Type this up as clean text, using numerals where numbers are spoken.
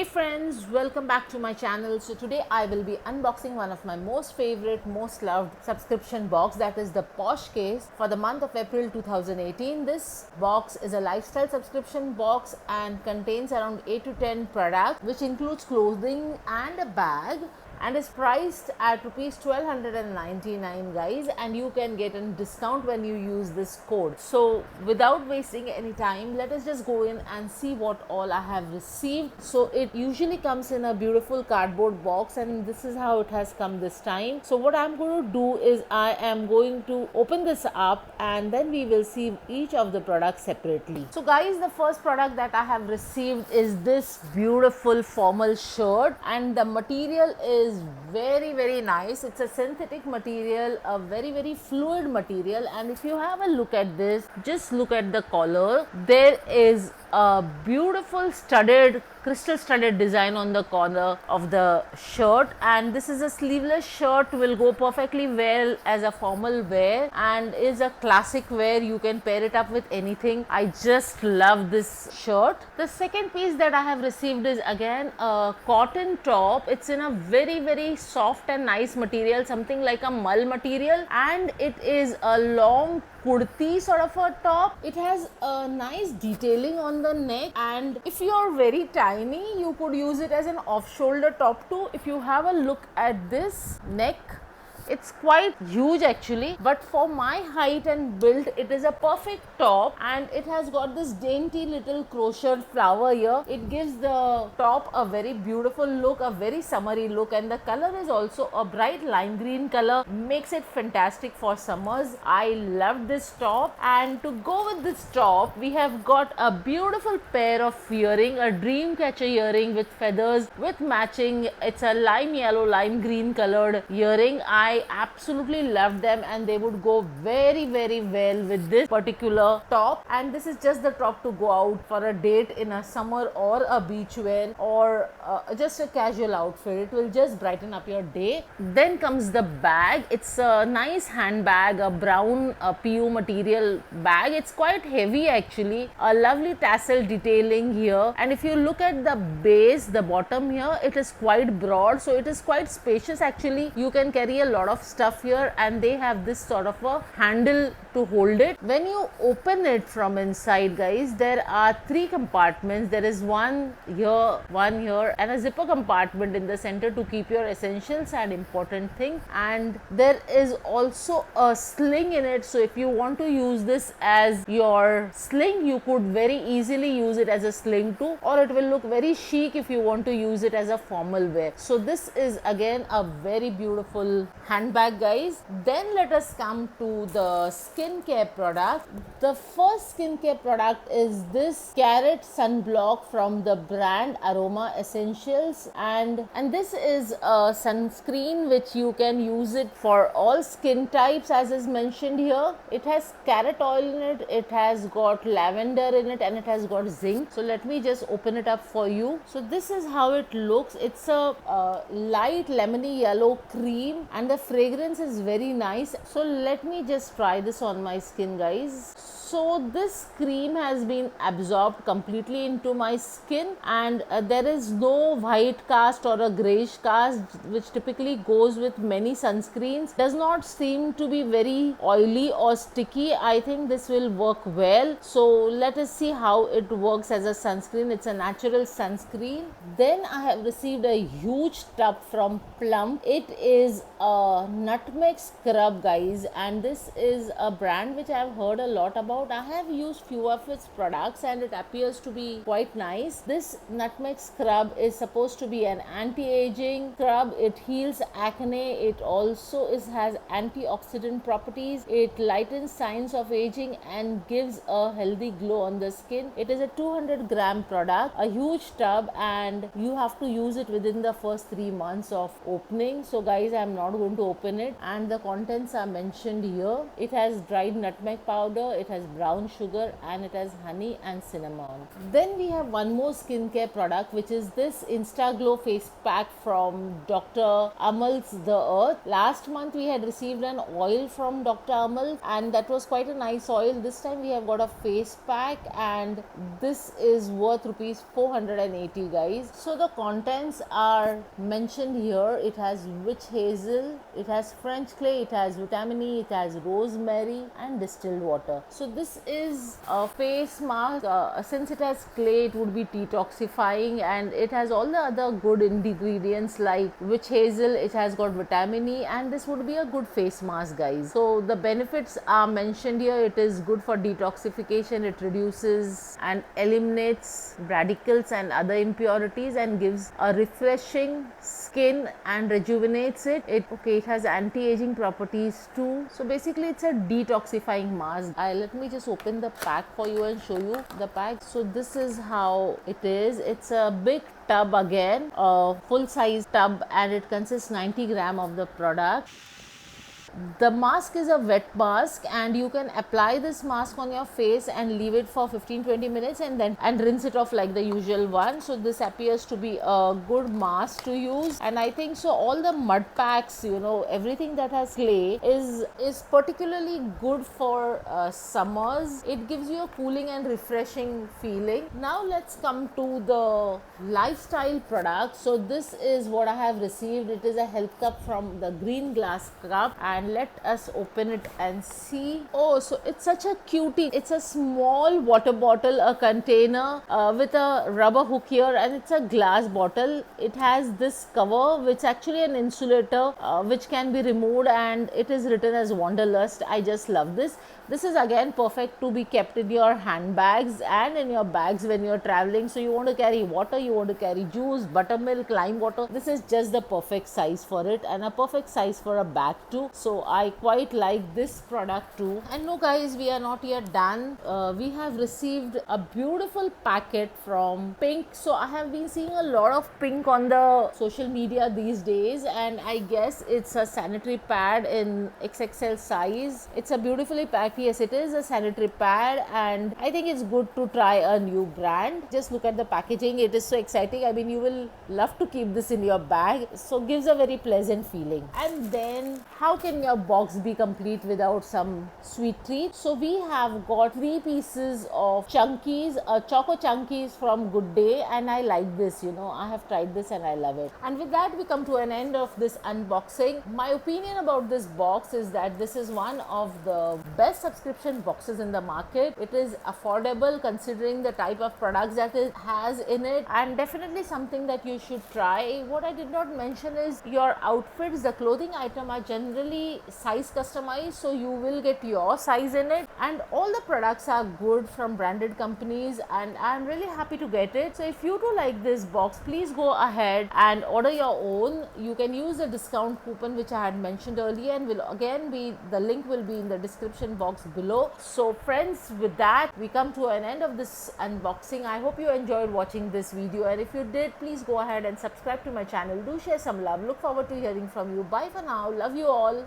Hey friends, welcome back to my channel. So today I will be unboxing one of my most favorite, most loved subscription box, that is the Posh Case for the month of April 2018. This box is a lifestyle subscription box and contains around 8 to 10 products, which includes clothing and a bag, and is priced at rupees 1299 guys, and you can get a discount when you use this code. So without wasting any time, let us just go in and see what all I have received. So it usually comes in a beautiful cardboard box, and this is how it has come this time. So what I'm going to do is I am going to open this up and then we will see each of the products separately. So guys, the first product that I have received is this beautiful formal shirt, and the material is very nice. It's a synthetic material, a very fluid material, and if you have a look at this, just look at the collar. There is a beautiful crystal studded design on the corner of the shirt, and this is a sleeveless shirt, will go perfectly well as a formal wear and is a classic wear. You can pair it up with anything. I just love this shirt. The second piece that I have received is again a cotton top. It's in a very soft and nice material, something like a mull material, and it is a long kurti sort of a top. It has a nice detailing on the neck, and if you are very tiny, you could use it as an off-shoulder top too. If you have a look at this neck, it's quite huge actually, but for my height and build, it is a perfect top, and it has got this dainty little crochet flower here. It gives the top a very beautiful look, a very summery look, and the color is also a bright lime green color, makes it fantastic for summers. I love this top, and to go with this top, we have got a beautiful pair of earring, a dream catcher earring with feathers with matching. It's a lime yellow, lime green colored earring. I absolutely love them, and they would go very well with this particular top, and this is just the top to go out for a date in a summer or a beach wear or just a casual outfit. It will just brighten up your day. Then comes the bag. It's a nice handbag, a brown PU material bag. It's quite heavy actually, a lovely tassel detailing here, and if you look at the base, the bottom here, it is quite broad, so it is quite spacious actually. You can carry a lot of stuff here, and they have this sort of a handle to hold it. When you open it from inside guys, there are 3 compartments. There is one here and a zipper compartment in the center to keep your essentials and important thing, and there is also a sling in it. So if you want to use this as your sling, you could very easily use it as a sling too, or it will look very chic if you want to use it as a formal wear. So this is again a very beautiful handbag guys. Then let us come to the skincare product. The first skincare product is this carrot sunblock from the brand Aroma Essentials, and this is a sunscreen which you can use it for all skin types as is mentioned here. It has carrot oil in it, it has got lavender in it, and it has got zinc. So let me just open it up for you. So this is how it looks. It's a light lemony yellow cream, and the fragrance is very nice. So let me just try this on my skin guys. So this cream has been absorbed completely into my skin, and there is no white cast or a greyish cast which typically goes with many sunscreens. Does not seem to be very oily or sticky. I think this will work well. So let us see how it works as a sunscreen. It's a natural sunscreen. Then I have received a huge tub from Plum. It is a nutmeg scrub guys, and this is a brand which I have heard a lot about. I have used few of its products and it appears to be quite nice. This nutmeg scrub is supposed to be an anti-aging scrub. It heals acne. It also has antioxidant properties. It lightens signs of aging and gives a healthy glow on the skin. It is a 200-gram product, a huge tub, and you have to use it within the first 3 months of opening. So guys, I am not going to to open it, and the contents are mentioned here. It has dried nutmeg powder, it has brown sugar, and it has honey and cinnamon. Then we have one more skincare product, which is this Instaglow face pack from Dr. Amal's The Earth. Last month we had received an oil from Dr. Amal, and that was quite a nice oil. This time we have got a face pack, and this is worth rupees 480, guys. So the contents are mentioned here. It has witch hazel, it has French clay, it has vitamin E, it has rosemary and distilled water. So this is a face mask. Since it has clay, it would be detoxifying, and it has all the other good ingredients like witch hazel, it has got vitamin E, and this would be a good face mask, guys. So the benefits are mentioned here. It is good for detoxification, it reduces and eliminates radicals and other impurities and gives a refreshing skin and rejuvenates it. It has anti-aging properties too. So basically it's a detoxifying mask. Let me just open the pack for you and show you the pack. So this is how it is. It's a big tub, again a full size tub, and it consists 90 gram of the product. The mask is a wet mask, and you can apply this mask on your face and leave it for 15-20 minutes and rinse it off like the usual one. So this appears to be a good mask to use, and I think so all the mud packs, everything that has clay is particularly good for summers. It gives you a cooling and refreshing feeling. Now let's come to the lifestyle product. So this is what I have received. It is a health cup from the Green Glass Cup, and let us open it and see. Oh, so it's such a cutie. It's a small water bottle, a container with a rubber hook here, and it's a glass bottle. It has this cover, which is actually an insulator which can be removed, and it is written as Wanderlust. I just love this. This is again perfect to be kept in your handbags and in your bags when you're traveling. So you want to carry water, you want to carry juice, buttermilk, lime water. This is just the perfect size for it, and a perfect size for a bag too. So I quite like this product too. And no guys, we are not yet done. We have received a beautiful packet from Pink. So I have been seeing a lot of Pink on the social media these days, and I guess it's a sanitary pad in XXL size. It's a beautifully packed. Yes, it is a sanitary pad, and I think it's good to try a new brand. Just look at the packaging. It is so exciting. I mean, you will love to keep this in your bag. So gives a very pleasant feeling. And then how can your box be complete without some sweet treat? So we have got 3 pieces of chunkies, choco chunkies from Good Day, and I like this. I have tried this and I love it. And with that, we come to an end of this unboxing. My opinion about this box is that this is one of the best subscription boxes in the market. It is affordable considering the type of products that it has in it, and definitely something that you should try. What I did not mention is your outfits. The clothing item are generally size customized, so you will get your size in it, and all the products are good from branded companies, and I'm really happy to get it. So if you do like this box, please go ahead and order your own. You can use the discount coupon which I had mentioned earlier, and the link will be in the description box below. So friends, with that we come to an end of this unboxing. I hope you enjoyed watching this video, and if you did, please go ahead and subscribe to my channel. Do share some love. Look forward to hearing from you. Bye for now. Love you all.